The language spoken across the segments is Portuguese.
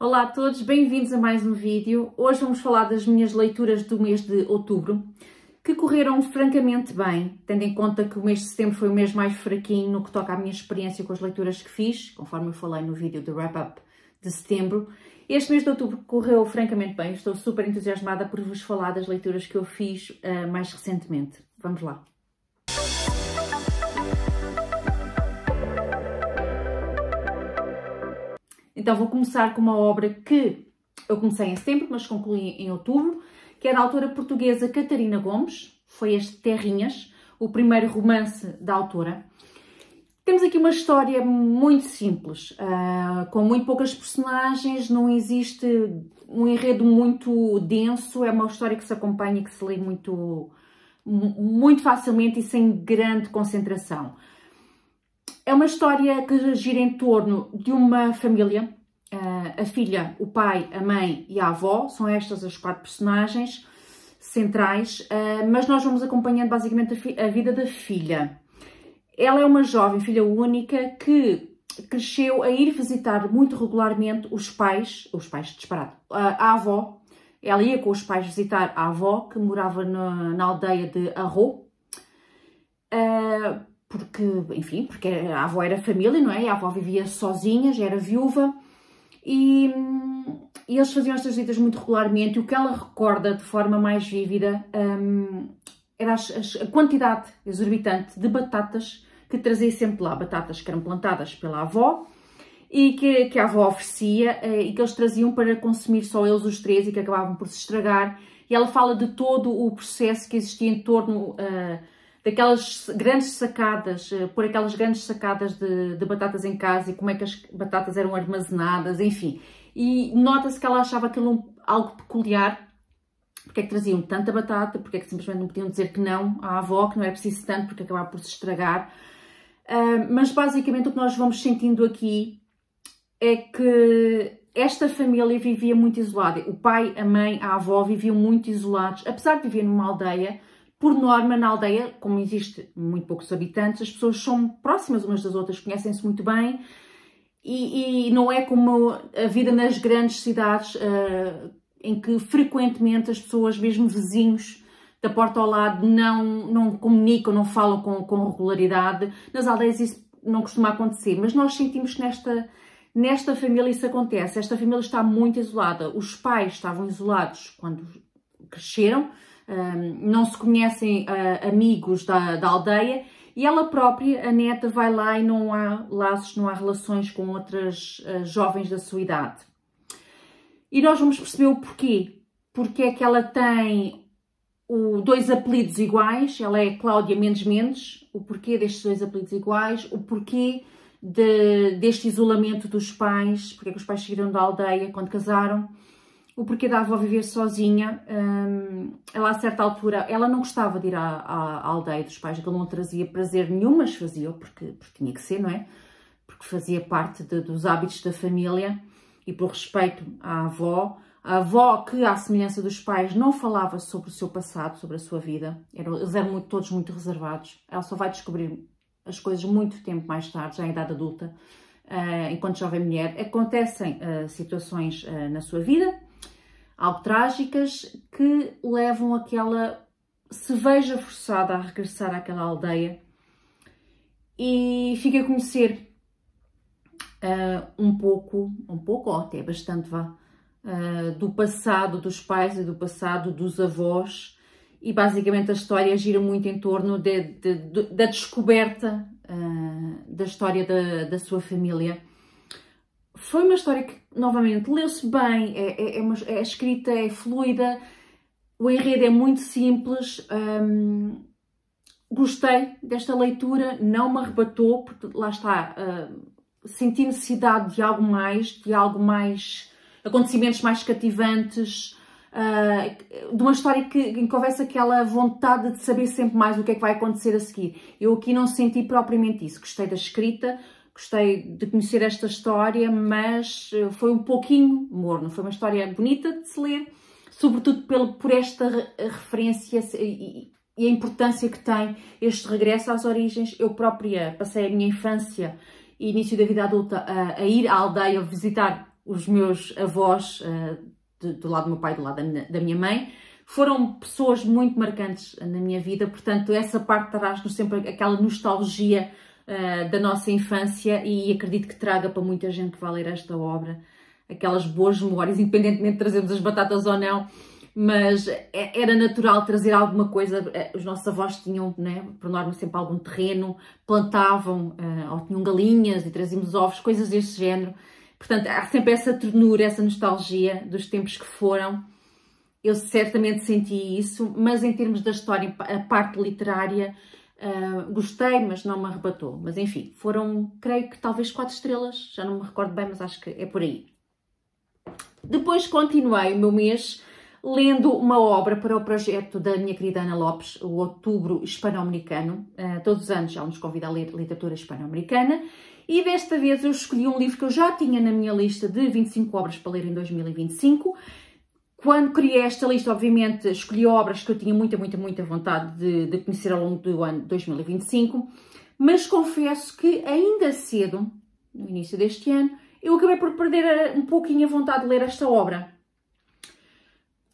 Olá a todos, bem-vindos a mais um vídeo. Hoje vamos falar das minhas leituras do mês de outubro, que correram francamente bem, tendo em conta que o mês de setembro foi o mês mais fraquinho no que toca à minha experiência com as leituras que fiz, conforme eu falei no vídeo do wrap-up de setembro. Este mês de outubro correu francamente bem, estou super entusiasmada por vos falar das leituras que eu fiz mais recentemente. Vamos lá. Então vou começar com uma obra que eu comecei em setembro, mas concluí em outubro, que é da autora portuguesa Catarina Gomes. Foi este Terrinhas, o primeiro romance da autora. Temos aqui uma história muito simples, com muito poucas personagens, não existe um enredo muito denso, é uma história que se acompanha e que se lê muito facilmente e sem grande concentração. É uma história que gira em torno de uma família, a filha, o pai, a mãe e a avó, são estas as quatro personagens centrais, mas nós vamos acompanhando basicamente a vida da filha. Ela é uma jovem filha única que cresceu a ir visitar muito regularmente os pais disparado, a avó. Ela ia com os pais visitar a avó, que morava na aldeia de Arro, porque a avó era família, não é? A avó vivia sozinha, já era viúva, e eles faziam estas visitas muito regularmente, e o que ela recorda de forma mais vívida era a quantidade exorbitante de batatas que trazia sempre lá, batatas que eram plantadas pela avó, e que a avó oferecia, e que eles traziam para consumir só eles os três, e que acabavam por se estragar, e ela fala de todo o processo que existia em torno daquelas grandes sacadas, por aquelas grandes sacadas de batatas em casa e como é que as batatas eram armazenadas, enfim. E nota-se que ela achava aquilo algo peculiar, porque é que traziam tanta batata, porque é que simplesmente não podiam dizer que não à avó, que não era preciso tanto, porque acabava por se estragar. Mas basicamente o que nós vamos sentindo aqui é que esta família vivia muito isolada. O pai, a mãe, a avó viviam muito isolados, apesar de viver numa aldeia. Por norma, na aldeia, como existe muito poucos habitantes, as pessoas são próximas umas das outras, conhecem-se muito bem, e não é como a vida nas grandes cidades, em que frequentemente as pessoas, mesmo vizinhos da porta ao lado, não comunicam, não falam com regularidade. Nas aldeias isso não costuma acontecer, mas nós sentimos que nesta família isso acontece. Esta família está muito isolada. Os pais estavam isolados quando cresceram, não se conhecem amigos da aldeia, e ela própria, a neta, vai lá e não há laços, não há relações com outras jovens da sua idade. E nós vamos perceber o porquê. Porque é que ela tem dois apelidos iguais, ela é Cláudia Mendes Mendes, o porquê destes dois apelidos iguais, o porquê deste isolamento dos pais, porque é que os pais saíram da aldeia quando casaram, o porquê da avó viver sozinha. Ela a certa altura, ela não gostava de ir à aldeia dos pais, que não trazia prazer nenhum, mas fazia porque tinha que ser, não é? Porque fazia parte dos hábitos da família, e por respeito à avó. A avó, que à semelhança dos pais, não falava sobre o seu passado, sobre a sua vida, eles eram todos muito reservados. Ela só vai descobrir as coisas muito tempo mais tarde, já em idade adulta, enquanto jovem mulher. Acontecem situações na sua vida, algo trágicas, que levam a que ela se veja forçada a regressar àquela aldeia e fique a conhecer um pouco, ou até bastante, do passado dos pais e do passado dos avós, e basicamente a história gira muito em torno da descoberta da história da sua família. Foi uma história que, novamente, leu-se bem, a escrita é fluida, o enredo é muito simples. Gostei desta leitura, não me arrebatou, porque lá está, senti necessidade de algo mais, acontecimentos mais cativantes, de uma história em que houvesse aquela vontade de saber sempre mais o que é que vai acontecer a seguir. Eu aqui não senti propriamente isso. Gostei da escrita, gostei de conhecer esta história, mas foi um pouquinho morno. Foi uma história bonita de se ler, sobretudo por esta referência e a importância que tem este regresso às origens. Eu própria passei a minha infância e início da vida adulta a ir à aldeia visitar os meus avós, do lado do meu pai e do lado da minha mãe, foram pessoas muito marcantes na minha vida, portanto essa parte traz-nos sempre aquela nostalgia da nossa infância e acredito que traga para muita gente que vai ler esta obra aquelas boas memórias, independentemente de trazermos as batatas ou não, mas era natural trazer alguma coisa. Os nossos avós tinham, né, por norma, sempre algum terreno, plantavam, ou tinham galinhas e trazíamos ovos, coisas deste género. Portanto, há sempre essa ternura, essa nostalgia dos tempos que foram. Eu certamente senti isso, mas em termos da história, a parte literária, gostei, mas não me arrebatou. Mas enfim, foram, creio que talvez 4 estrelas, já não me recordo bem, mas acho que é por aí. Depois continuei o meu mês lendo uma obra para o projeto da minha querida Ana Lopes, o Outubro Hispano-Americano. Todos os anos ela nos convida a ler literatura hispano-americana. E desta vez eu escolhi um livro que eu já tinha na minha lista de 25 obras para ler em 2025. Quando criei esta lista, obviamente, escolhi obras que eu tinha muita vontade de conhecer ao longo do ano 2025, mas confesso que ainda cedo, no início deste ano, eu acabei por perder um pouquinho a vontade de ler esta obra.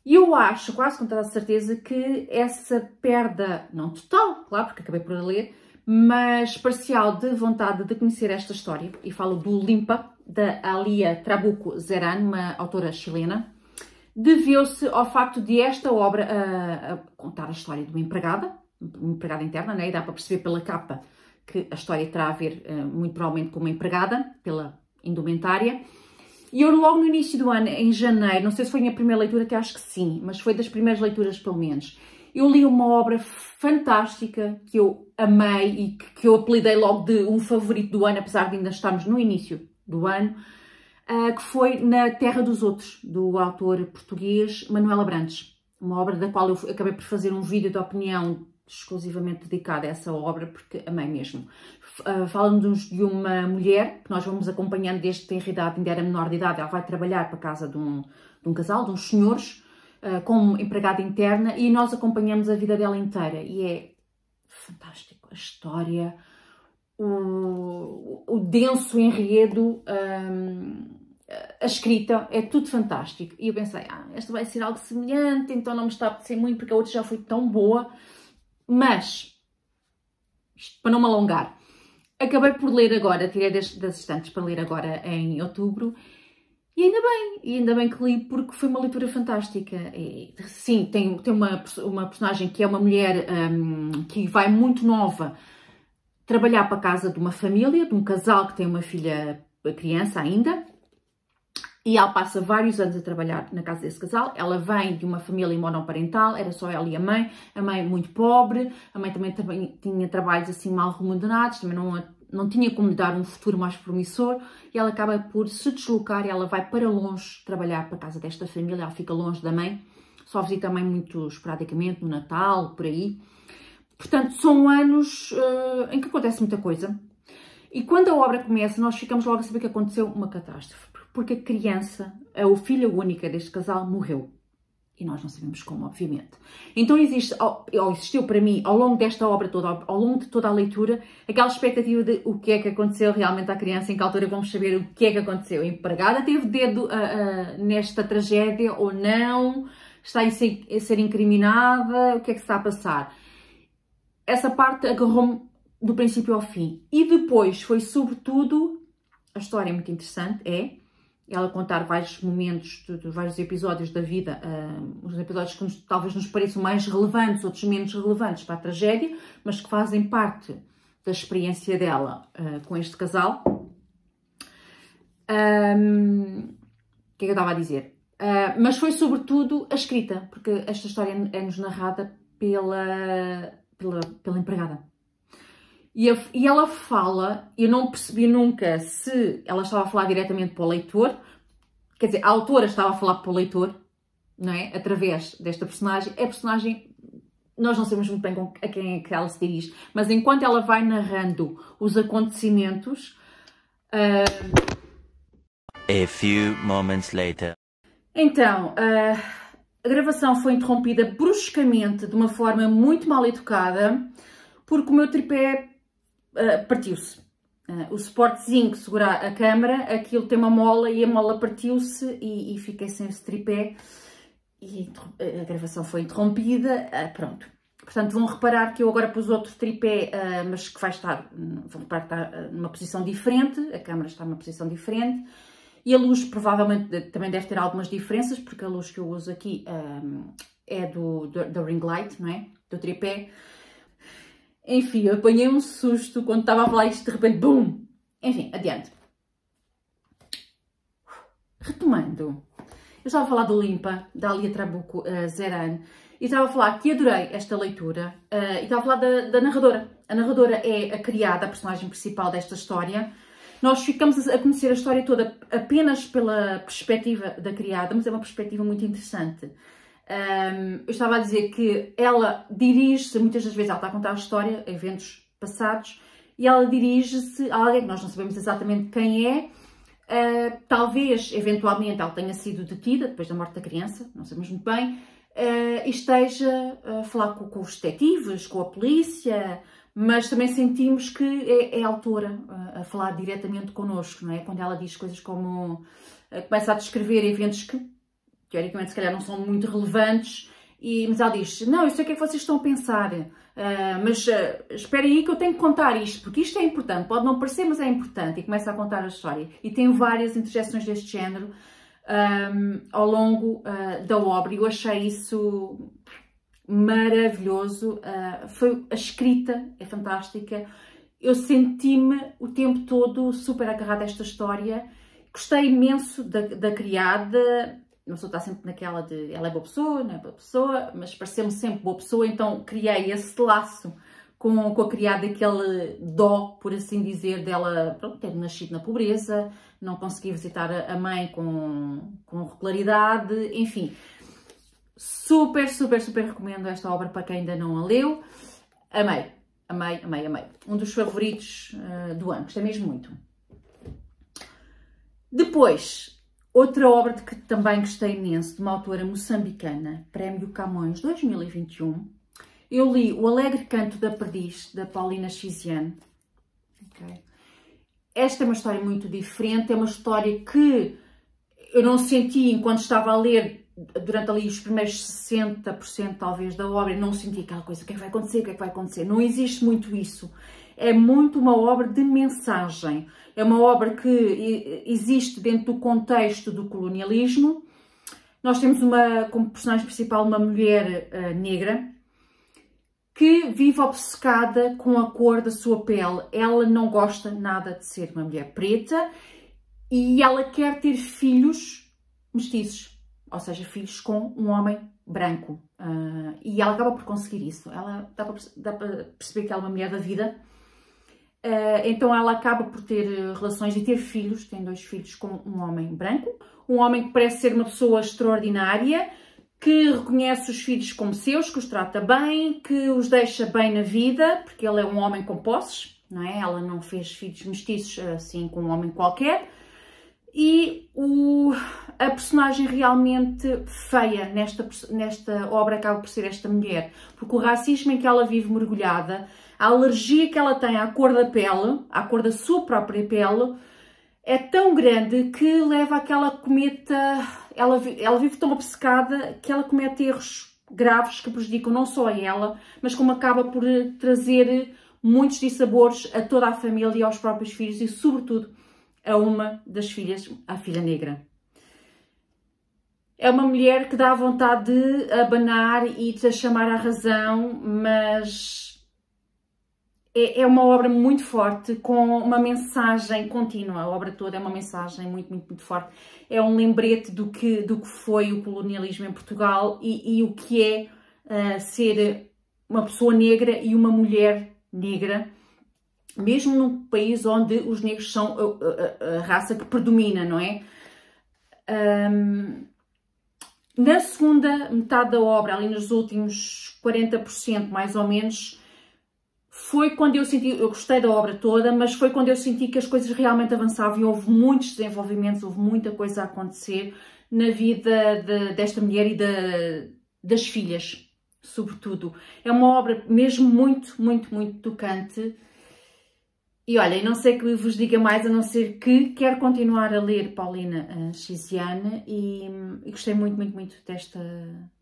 E eu acho, quase com toda a certeza, que essa perda, não total, claro, porque acabei por ler, mas parcial de vontade de conhecer esta história, e falo do Limpa, da Alia Trabuco Zeran, uma autora chilena, deveu-se ao facto de esta obra a contar a história de uma empregada interna, né? E dá para perceber pela capa que a história terá a ver muito provavelmente com uma empregada, pela indumentária. E eu logo no início do ano, em janeiro, não sei se foi a minha primeira leitura, que acho que sim, mas foi das primeiras leituras pelo menos, eu li uma obra fantástica que eu amei e que eu apelidei logo de um favorito do ano, apesar de ainda estarmos no início do ano, que foi Na Terra dos Outros, do autor português Manuel Abrantes. Uma obra da qual eu acabei por fazer um vídeo de opinião exclusivamente dedicado a essa obra, porque amei mesmo. Fala-nos de uma mulher que nós vamos acompanhando desde que tem idade, ainda era menor de idade. Ela vai trabalhar para a casa de um casal, de uns senhores, como empregada interna, e nós acompanhamos a vida dela inteira. E é fantástico a história, o denso enredo, a escrita, é tudo fantástico. E eu pensei, esta vai ser algo semelhante, então não me está a apetecer muito, porque a outra já foi tão boa. Mas, isto para não me alongar, acabei por ler agora, tirei das estantes para ler agora em outubro, e ainda bem que li, porque foi uma leitura fantástica. E, sim, tem uma personagem que é uma mulher que vai muito nova trabalhar para a casa de uma família, de um casal que tem uma filha, criança ainda, e ela passa vários anos a trabalhar na casa desse casal. Ela vem de uma família monoparental, era só ela e a mãe muito pobre, a mãe também tinha trabalhos assim mal remunerados, também não tinha como lhe dar um futuro mais promissor, e ela acaba por se deslocar e ela vai para longe trabalhar para a casa desta família. Ela fica longe da mãe, só visita a mãe muito esporadicamente, no Natal, por aí. Portanto, são anos em que acontece muita coisa. E quando a obra começa, nós ficamos logo a saber que aconteceu uma catástrofe, porque a criança, a filha única deste casal, morreu. E nós não sabemos como, obviamente. Então existiu para mim, ao longo desta obra toda, ao longo de toda a leitura, aquela expectativa de o que é que aconteceu realmente à criança, em que altura vamos saber o que é que aconteceu. A empregada teve dedo nesta tragédia ou não? Está a ser incriminada? O que é que está a passar? Essa parte agarrou-me do princípio ao fim. E depois foi sobretudo, a história é muito interessante, ela contar vários momentos, vários episódios da vida, uns episódios que talvez nos pareçam mais relevantes, outros menos relevantes para a tragédia, mas que fazem parte da experiência dela com este casal. O que é que eu estava a dizer? Mas foi sobretudo a escrita, porque esta história é-nos narrada pela empregada. E ela fala, eu não percebi nunca se ela estava a falar diretamente para o leitor, quer dizer, a autora estava a falar para o leitor, não é? Através desta personagem. A personagem, nós não sabemos muito bem a quem é que ela se dirige, mas enquanto ela vai narrando os acontecimentos... A few moments later. Então, a gravação foi interrompida bruscamente, de uma forma muito mal educada, porque o meu tripé partiu-se. o suportezinho que segura a câmara, aquilo tem uma mola e a mola partiu-se e fiquei sem esse tripé e a gravação foi interrompida, pronto. Portanto, vão reparar que eu agora pus outro tripé, mas que vai estar, vão reparar que está numa posição diferente, a câmara está numa posição diferente e a luz provavelmente também deve ter algumas diferenças, porque a luz que eu uso aqui é da ring light, não é? Do tripé. Enfim, eu apanhei um susto quando estava a falar isto, de repente, BUM! Enfim, adiante. Retomando, eu estava a falar do Limpa, da Alia Trabuco Zeran, e estava a falar que adorei esta leitura, e estava a falar da narradora. A narradora é a criada, a personagem principal desta história. Nós ficamos a conhecer a história toda apenas pela perspectiva da criada, mas é uma perspectiva muito interessante. Eu estava a dizer que ela dirige-se, muitas das vezes ela está a contar a história, eventos passados, e ela dirige-se a alguém que nós não sabemos exatamente quem é. Talvez, eventualmente, ela tenha sido detida depois da morte da criança, não sabemos muito bem, e esteja a falar com os detetives, com a polícia, mas também sentimos que é a autora a falar diretamente connosco, não é? Quando ela diz coisas como, começa a descrever eventos que teoricamente se calhar não são muito relevantes, mas ela diz, não, eu sei o que é que vocês estão a pensar, mas espera aí que eu tenho que contar isto, porque isto é importante, pode não parecer, mas é importante, e começa a contar a história. E tem várias interjeições deste género ao longo da obra, e eu achei isso maravilhoso. A escrita é fantástica, eu senti-me o tempo todo super agarrada a esta história, gostei imenso da criada. A pessoa está sempre naquela de ela é boa pessoa, não é boa pessoa, mas pareceu-me sempre boa pessoa, então criei esse laço com a criada, aquele dó, por assim dizer, dela, pronto, ter nascido na pobreza, não conseguir visitar a mãe com regularidade, enfim. Super, super, super recomendo esta obra para quem ainda não a leu. Amei, amei, amei, amei. Um dos favoritos do ano, gostei mesmo muito. Depois, outra obra de que também gostei imenso, de uma autora moçambicana, Prémio Camões 2021. Eu li O Alegre Canto da Perdiz, da Paulina Chiziane. Okay. Esta é uma história muito diferente, é uma história que eu não senti enquanto estava a ler, durante ali os primeiros 60% talvez da obra, não senti aquela coisa, o que é que vai acontecer, o que é que vai acontecer. Não existe muito isso. É muito uma obra de mensagem. É uma obra que existe dentro do contexto do colonialismo. Nós temos como personagem principal uma mulher negra que vive obcecada com a cor da sua pele. Ela não gosta nada de ser uma mulher preta e ela quer ter filhos mestiços, ou seja, filhos com um homem branco. E ela acaba por conseguir isso. Ela dá para perceber que ela é uma mulher da vida. Então ela acaba por ter relações e ter filhos, tem 2 filhos com um homem branco, um homem que parece ser uma pessoa extraordinária, que reconhece os filhos como seus, que os trata bem, que os deixa bem na vida, porque ele é um homem com posses, não é? Ela não fez filhos mestiços assim com um homem qualquer. E a personagem realmente feia nesta obra acaba por ser esta mulher, porque o racismo em que ela vive mergulhada, a alergia que ela tem à cor da pele, à cor da sua própria pele, é tão grande que leva a que ela cometa, ela vive tão obcecada que ela comete erros graves que prejudicam não só a ela, mas como acaba por trazer muitos dissabores a toda a família e aos próprios filhos e, sobretudo, a uma das filhas, a filha negra. É uma mulher que dá vontade de abanar e de chamar à razão, mas é uma obra muito forte, com uma mensagem contínua. A obra toda é uma mensagem muito, muito, muito forte. É um lembrete do que foi o colonialismo em Portugal e o que é ser uma pessoa negra e uma mulher negra, mesmo num país onde os negros são a raça que predomina, não é? Na segunda metade da obra, ali nos últimos 40% mais ou menos, foi quando eu senti, eu gostei da obra toda, mas foi quando eu senti que as coisas realmente avançavam e houve muitos desenvolvimentos, houve muita coisa a acontecer na vida desta mulher e das filhas, sobretudo. É uma obra mesmo muito, muito, muito tocante. E olha, não sei que vos diga mais, a não ser que quero continuar a ler Paulina Chiziane e gostei muito, muito, muito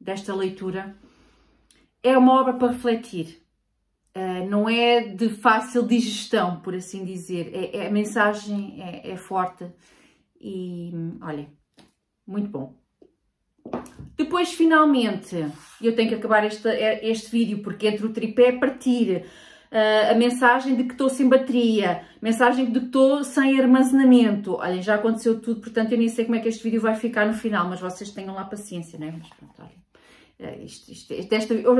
desta leitura. É uma obra para refletir, não é de fácil digestão, por assim dizer. A mensagem é forte e, olha, muito bom. Depois, finalmente, eu tenho que acabar este vídeo, porque entre o tripé partir, a mensagem de que estou sem bateria, mensagem de que estou sem armazenamento. Olhem, já aconteceu tudo, portanto eu nem sei como é que este vídeo vai ficar no final, mas vocês tenham lá paciência, não é? Mas pronto, olhem.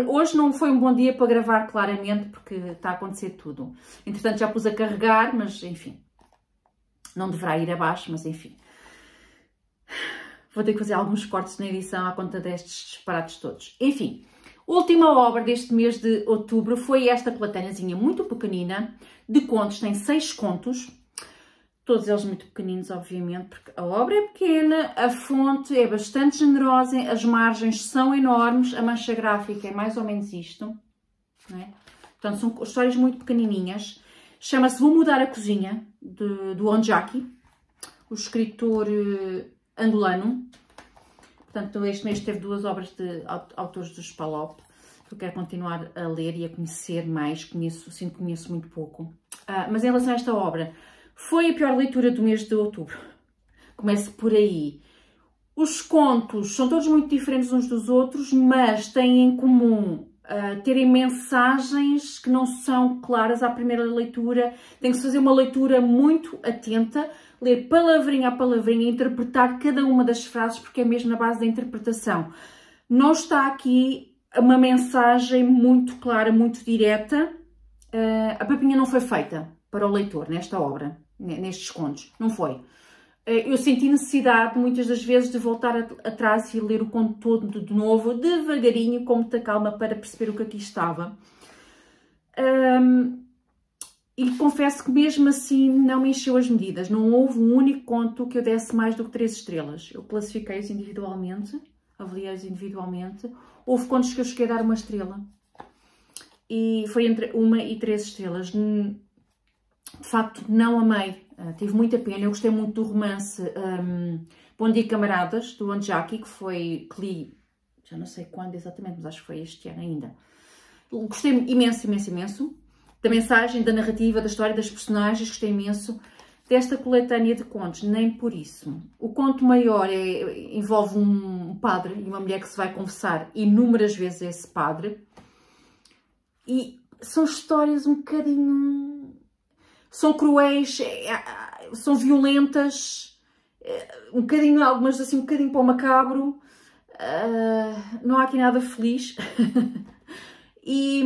Hoje não foi um bom dia para gravar claramente, porque está a acontecer tudo. Entretanto já pus a carregar, mas enfim, não deverá ir abaixo, mas enfim. Vou ter que fazer alguns cortes na edição à conta destes disparates todos. Enfim. Última obra deste mês de outubro foi esta coletâneazinha muito pequenina, de contos, tem 6 contos, todos eles muito pequeninos, obviamente, porque a obra é pequena, a fonte é bastante generosa, as margens são enormes, a mancha gráfica é mais ou menos isto, não é? Portanto, são histórias muito pequenininhas. Chama-se Vou Mudar a Cozinha, do Onjaki, o escritor angolano. Portanto, este mês teve 2 obras de autores do Spalop, que eu quero continuar a ler e a conhecer mais, sinto que conheço muito pouco. Mas em relação a esta obra, foi a pior leitura do mês de outubro. Começo por aí. Os contos são todos muito diferentes uns dos outros, mas têm em comum terem mensagens que não são claras à primeira leitura. Tem que se fazer uma leitura muito atenta, ler palavrinha a palavrinha, interpretar cada uma das frases, porque é mesmo na base da interpretação. Não está aqui uma mensagem muito clara, muito direta. A papinha não foi feita para o leitor nesta obra, nestes contos. Não foi. Eu senti necessidade, muitas das vezes, de voltar atrás e ler o conto todo de novo, devagarinho, com muita calma, para perceber o que aqui estava. E confesso que mesmo assim não me encheu as medidas. Não houve um único conto que eu desse mais do que 3 estrelas. Eu classifiquei-os individualmente, avaliei-os individualmente. Houve contos que eu cheguei a dar 1 estrela. E foi entre 1 e 3 estrelas. De facto, não amei. Tive muita pena. Eu gostei muito do romance Bom Dia Camaradas, do Onjaki, que li, já não sei quando exatamente, mas acho que foi este ano ainda. Gostei imenso, imenso, imenso. Da mensagem, da narrativa, da história, das personagens, gostei imenso. Desta coletânea de contos, nem por isso. O conto maior envolve um padre e uma mulher que se vai confessar inúmeras vezes a esse padre. E são histórias um bocadinho... São cruéis, são violentas, um bocadinho, algumas assim, um bocadinho para o macabro. Não há aqui nada feliz. E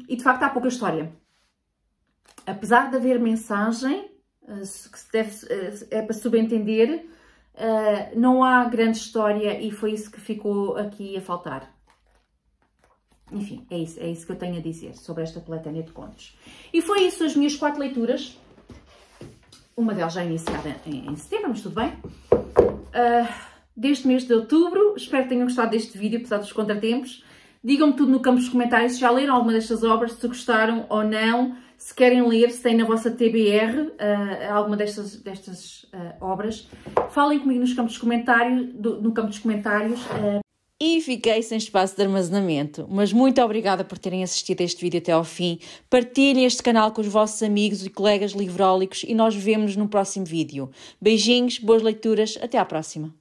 de facto há pouca história. Apesar de haver mensagem, é para subentender, não há grande história e foi isso que ficou aqui a faltar. Enfim, é isso que eu tenho a dizer sobre esta coletânea de contos. E foi isso, as minhas 4 leituras. Uma delas já iniciada em setembro, mas tudo bem. Deste mês de outubro, espero que tenham gostado deste vídeo, apesar dos contratempos. Digam-me tudo no campo dos comentários se já leram alguma destas obras, se gostaram ou não, se querem ler, se têm na vossa TBR alguma destas obras. Falem comigo nos campos dos comentários, no campo dos comentários. E fiquei sem espaço de armazenamento, mas muito obrigada por terem assistido a este vídeo até ao fim. Partilhem este canal com os vossos amigos e colegas livrólicos e nós vemos no próximo vídeo. Beijinhos, boas leituras, até à próxima.